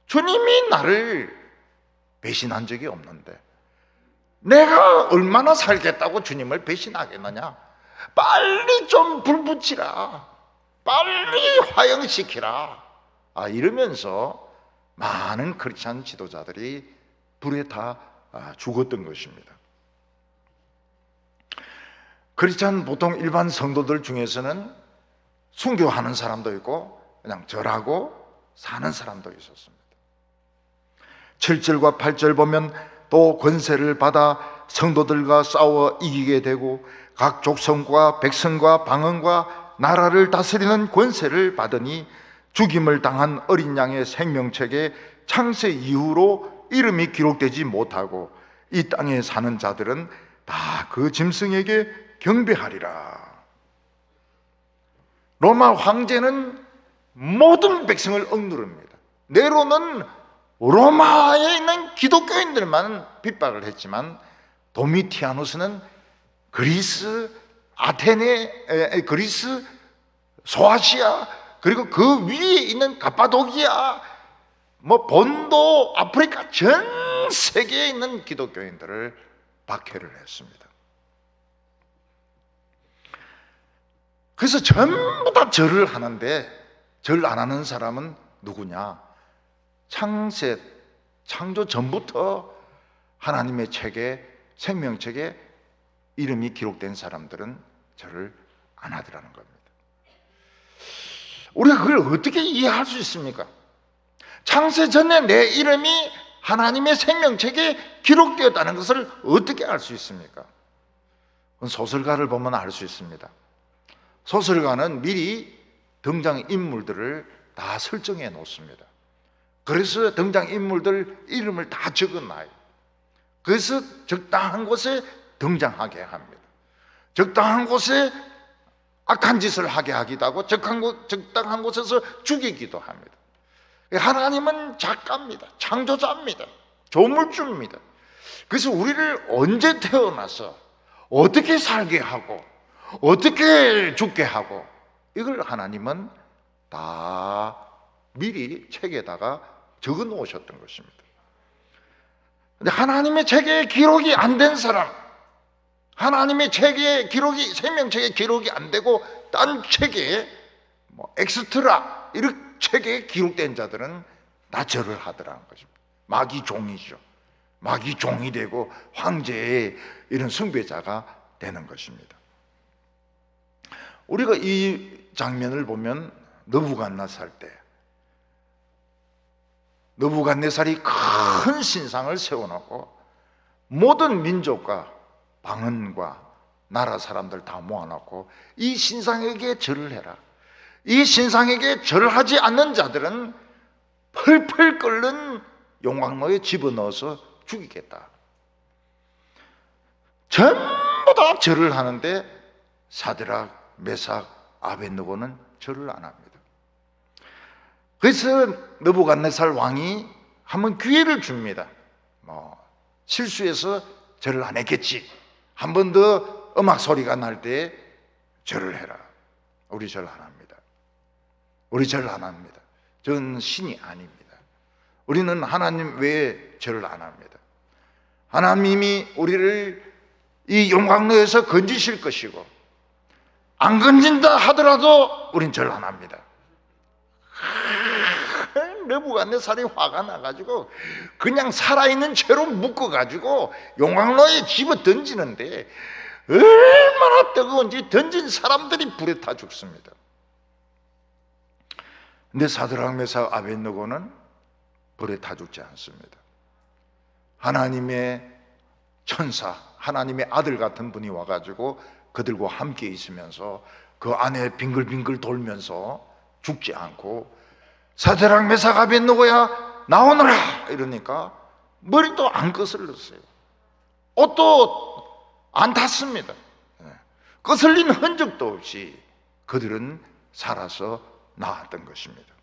주님이 나를 배신한 적이 없는데 내가 얼마나 살겠다고 주님을 배신하겠느냐. 빨리 좀 불 붙이라, 빨리 화형시키라, 이러면서 많은 크리스찬 지도자들이 불에 다 죽었던 것입니다. 크리스찬 보통 일반 성도들 중에서는 순교하는 사람도 있고 그냥 절하고 사는 사람도 있었습니다. 7절과 8절 보면 또 권세를 받아 성도들과 싸워 이기게 되고 각 족속과 백성과 방언과 나라를 다스리는 권세를 받으니 죽임을 당한 어린 양의 생명책에 창세 이후로 이름이 기록되지 못하고 이 땅에 사는 자들은 다 그 짐승에게 경배하리라. 로마 황제는 모든 백성을 억누릅니다. 네로는 로마에 있는 기독교인들만 핍박을 했지만 도미티아누스는 그리스, 아테네, 그리스, 소아시아, 그리고 그 위에 있는 가파도키아, 본도, 아프리카 전 세계에 있는 기독교인들을 박해를 했습니다. 그래서 전부 다 절을 하는데 절 안 하는 사람은 누구냐? 창조 전부터 하나님의 책에, 생명책에 이름이 기록된 사람들은 절을 안 하더라는 겁니다. 우리가 그걸 어떻게 이해할 수 있습니까? 창세 전에 내 이름이 하나님의 생명책에 기록되었다는 것을 어떻게 알 수 있습니까? 소설가를 보면 알 수 있습니다. 소설가는 미리 등장인물들을 다 설정해 놓습니다. 그래서 등장인물들 이름을 다 적어놔요. 그래서 적당한 곳에 등장하게 합니다. 적당한 곳에 악한 짓을 하게 하기도 하고 적당한 곳에서 죽이기도 합니다. 하나님은 작가입니다. 창조자입니다. 조물주입니다. 그래서 우리를 언제 태어나서 어떻게 살게 하고 어떻게 죽게 하고 이걸 하나님은 다 미리 책에다가 적어 놓으셨던 것입니다. 근데 하나님의 책에 기록이 안 된 사람, 하나님의 책에 기록이, 생명책에 기록이 안 되고 딴 책에 엑스트라 이런 책에 기록된 자들은 다 절을 하더라는 것입니다. 마귀 종이죠. 마귀 종이 되고 황제의 이런 숭배자가 되는 것입니다. 우리가 이 장면을 보면 느부갓네살 때 느부갓네살이 큰 신상을 세워놓고 모든 민족과 방언과 나라 사람들 다 모아놓고 이 신상에게 절을 해라. 이 신상에게 절하지 않는 자들은 펄펄 끓는 용광로에 집어넣어서 죽이겠다. 전부 다 절을 하는데 사드락, 메삭, 아벳느고는 절을 안 합니다. 그래서 느부갓네살 왕이 한번 기회를 줍니다. 실수해서 절을 안 했겠지. 한 번 더 음악 소리가 날 때 절을 해라. 우리 절 안 합니다. 우리 절 안 합니다. 저는 신이 아닙니다. 우리는 하나님 외에 절을 안 합니다. 하나님이 우리를 이 용광로에서 건지실 것이고 안 건진다 하더라도 우린 절 안 합니다. 느부갓네살이 화가 나가지고 그냥 살아있는 채로 묶어가지고 용광로에 집어 던지는데 얼마나 뜨거운지 던진 사람들이 불에 타 죽습니다. 근데 사드락, 메삭, 아벳느고는 불에 타 죽지 않습니다. 하나님의 천사, 하나님의 아들 같은 분이 와가지고 그들과 함께 있으면서 그 안에 빙글빙글 돌면서 죽지 않고 사드락, 메삭, 아벳느고야 나오너라 이러니까 머리도 안 거슬렸어요. 옷도 안 탔습니다. 거슬린 흔적도 없이 그들은 살아서 나왔던 것입니다.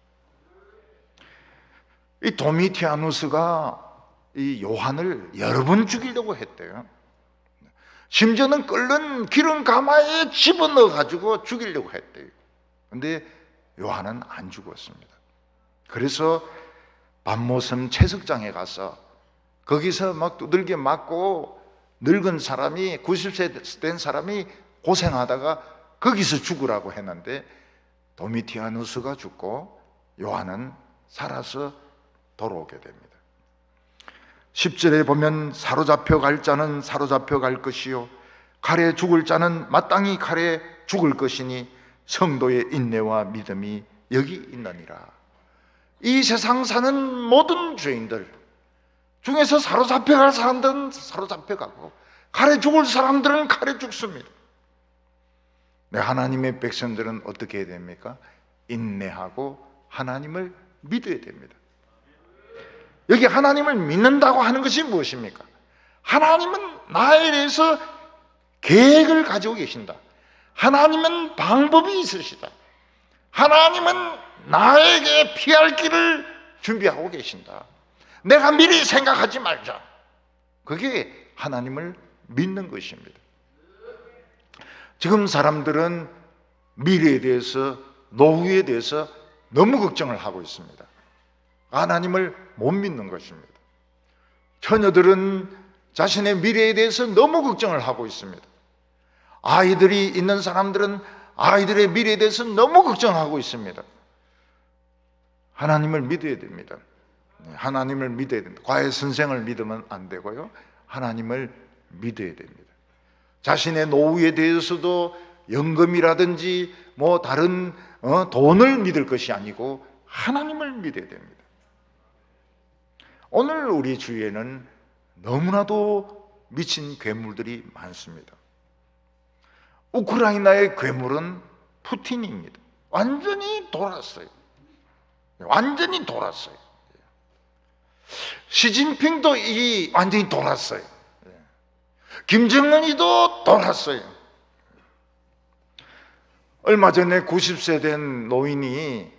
이 도미티아누스가 이 요한을 여러 번 죽이려고 했대요. 심지어는 끓는 기름 가마에 집어넣어 가지고 죽이려고 했대요. 근데 요한은 안 죽었습니다. 그래서 밤모섬 채석장에 가서 거기서 막 두들겨 맞고 늙은 사람이 90세 된 사람이 고생하다가 거기서 죽으라고 했는데 도미티아누스가 죽고 요한은 살아서 돌아오게 됩니다. 10절에 보면 사로잡혀 갈 자는 사로잡혀 갈 것이요 칼에 죽을 자는 마땅히 칼에 죽을 것이니 성도의 인내와 믿음이 여기 있느니라. 이 세상 사는 모든 죄인들 중에서 사로잡혀 갈 사람들은 사로잡혀 가고 칼에 죽을 사람들은 칼에 죽습니다. 네, 하나님의 백성들은 어떻게 해야 됩니까? 인내하고 하나님을 믿어야 됩니다. 여기 하나님을 믿는다고 하는 것이 무엇입니까? 하나님은 나에 대해서 계획을 가지고 계신다. 하나님은 방법이 있으시다. 하나님은 나에게 피할 길을 준비하고 계신다. 내가 미리 생각하지 말자. 그게 하나님을 믿는 것입니다. 지금 사람들은 미래에 대해서, 노후에 대해서 너무 걱정을 하고 있습니다. 하나님을 못 믿는 것입니다. 처녀들은 자신의 미래에 대해서 너무 걱정을 하고 있습니다. 아이들이 있는 사람들은 아이들의 미래에 대해서 너무 걱정하고 있습니다. 하나님을 믿어야 됩니다. 하나님을 믿어야 됩니다. 과외 선생을 믿으면 안 되고요. 하나님을 믿어야 됩니다. 자신의 노후에 대해서도 연금이라든지 뭐 다른 돈을 믿을 것이 아니고 하나님을 믿어야 됩니다. 오늘 우리 주위에는 너무나도 미친 괴물들이 많습니다. 우크라이나의 괴물은 푸틴입니다. 완전히 돌았어요. 완전히 돌았어요. 시진핑도 완전히 돌았어요. 김정은이도 돌았어요. 얼마 전에 90세 된 노인이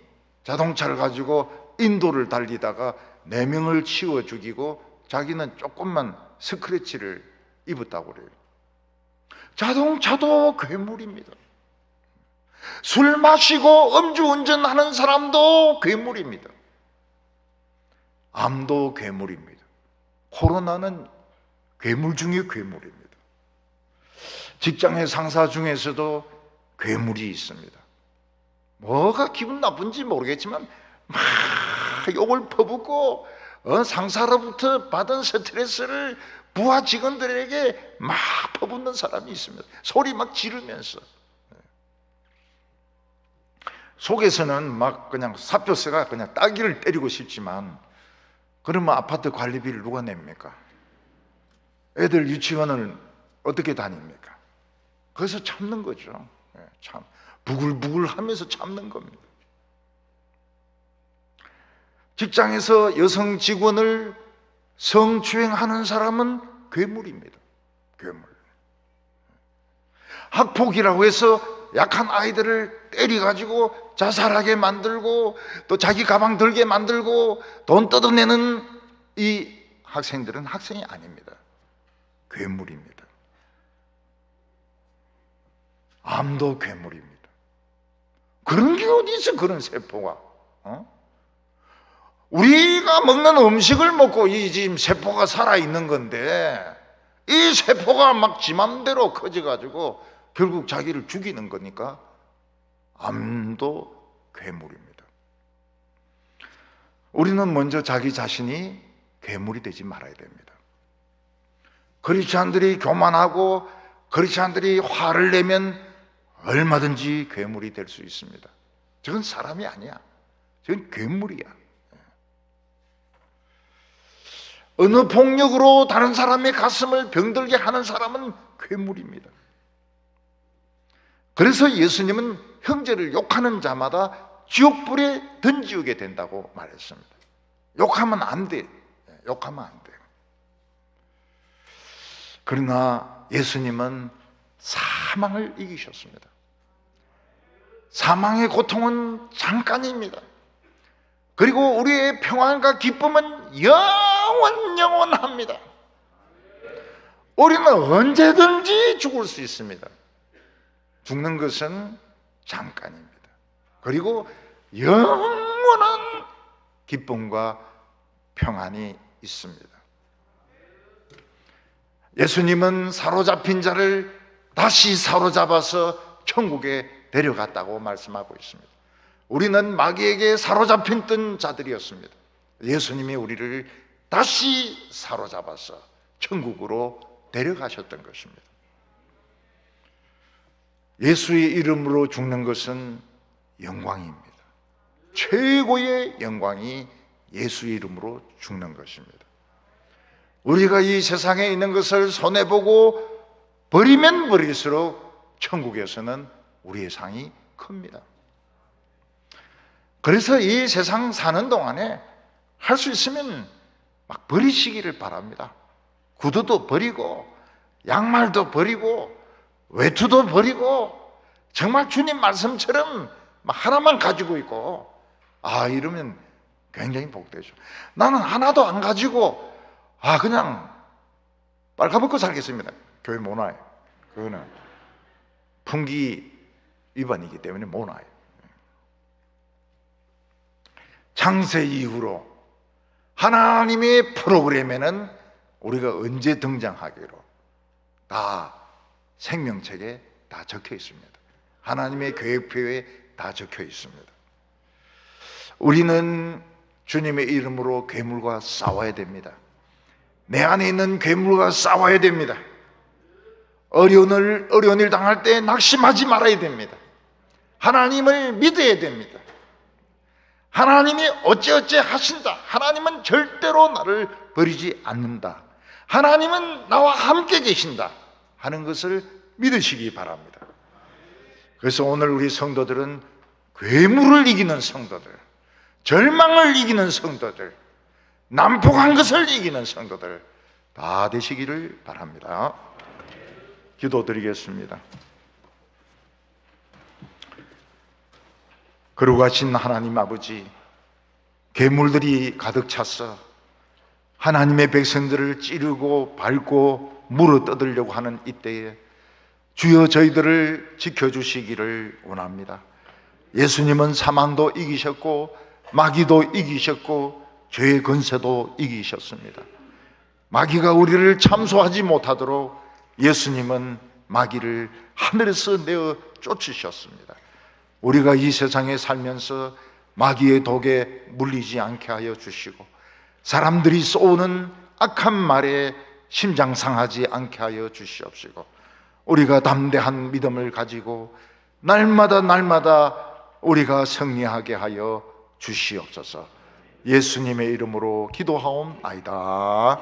자동차를 가지고 인도를 달리다가 4명을 치워 죽이고 자기는 조금만 스크래치를 입었다고 그래요. 자동차도 괴물입니다. 술 마시고 음주운전하는 사람도 괴물입니다. 암도 괴물입니다. 코로나는 괴물 중에 괴물입니다. 직장의 상사 중에서도 괴물이 있습니다. 뭐가 기분 나쁜지 모르겠지만 막 욕을 퍼붓고 상사로부터 받은 스트레스를 부하 직원들에게 막 퍼붓는 사람이 있습니다. 소리 막 지르면서 속에서는 막 그냥 사표세가 그냥 따귀를 때리고 싶지만 그러면 아파트 관리비를 누가 냅니까? 애들 유치원을 어떻게 다닙니까? 그래서 참는 거죠. 참 부글부글 하면서 참는 겁니다. 직장에서 여성 직원을 성추행하는 사람은 괴물입니다. 괴물. 학폭이라고 해서 약한 아이들을 때려가지고 자살하게 만들고 또 자기 가방 들게 만들고 돈 뜯어내는 이 학생들은 학생이 아닙니다. 괴물입니다. 암도 괴물입니다. 그런 게 어디 있어, 그런 세포가. 우리가 먹는 음식을 먹고 이 지금 세포가 살아있는 건데 이 세포가 막 지 맘대로 커져가지고 결국 자기를 죽이는 거니까 암도 괴물입니다. 우리는 먼저 자기 자신이 괴물이 되지 말아야 됩니다. 크리스찬들이 교만하고 크리스찬들이 화를 내면 얼마든지 괴물이 될 수 있습니다. 저건 사람이 아니야. 저건 괴물이야. 어느 폭력으로 다른 사람의 가슴을 병들게 하는 사람은 괴물입니다. 그래서 예수님은 형제를 욕하는 자마다 지옥불에 던지게 된다고 말했습니다. 욕하면 안 돼. 욕하면 안 돼. 그러나 예수님은 사망을 이기셨습니다. 사망의 고통은 잠깐입니다. 그리고 우리의 평안과 기쁨은 영원합니다. 우리는 언제든지 죽을 수 있습니다. 죽는 것은 잠깐입니다. 그리고 영원한 기쁨과 평안이 있습니다. 예수님은 사로잡힌 자를 다시 사로잡아서 천국에 데려갔다고 말씀하고 있습니다. 우리는 마귀에게 사로잡힌 자들이었습니다. 예수님이 우리를 다시 사로잡아서 천국으로 데려가셨던 것입니다. 예수의 이름으로 죽는 것은 영광입니다. 최고의 영광이 예수의 이름으로 죽는 것입니다. 우리가 이 세상에 있는 것을 손해보고 버리면 버릴수록 천국에서는 우리의 상이 큽니다. 그래서 이 세상 사는 동안에 할 수 있으면 막 버리시기를 바랍니다. 구두도 버리고 양말도 버리고 외투도 버리고 정말 주님 말씀처럼 막 하나만 가지고 있고 이러면 굉장히 복되죠. 나는 하나도 안 가지고 그냥 빨가벗고 살겠습니다. 교회 못 와요. 그거는 풍기 위반이기 때문에 못 와요. 창세 이후로 하나님의 프로그램에는 우리가 언제 등장하기로 다 생명책에 다 적혀 있습니다. 하나님의 계획표에 다 적혀 있습니다. 우리는 주님의 이름으로 괴물과 싸워야 됩니다. 내 안에 있는 괴물과 싸워야 됩니다. 어려운 일 당할 때 낙심하지 말아야 됩니다. 하나님을 믿어야 됩니다. 하나님이 어찌어찌 하신다. 하나님은 절대로 나를 버리지 않는다. 하나님은 나와 함께 계신다 하는 것을 믿으시기 바랍니다. 그래서 오늘 우리 성도들은 괴물을 이기는 성도들, 절망을 이기는 성도들, 난폭한 것을 이기는 성도들 다 되시기를 바랍니다. 기도드리겠습니다. 거룩하신 하나님 아버지, 괴물들이 가득 찼어 하나님의 백성들을 찌르고 밟고 물어뜯으려고 하는 이때에 주여 저희들을 지켜주시기를 원합니다. 예수님은 사망도 이기셨고 마귀도 이기셨고 죄의 권세도 이기셨습니다. 마귀가 우리를 참소하지 못하도록 예수님은 마귀를 하늘에서 내어 쫓으셨습니다. 우리가 이 세상에 살면서 마귀의 독에 물리지 않게 하여 주시고 사람들이 쏘는 악한 말에 심장 상하지 않게 하여 주시옵시고 우리가 담대한 믿음을 가지고 날마다 우리가 승리하게 하여 주시옵소서. 예수님의 이름으로 기도하옵나이다.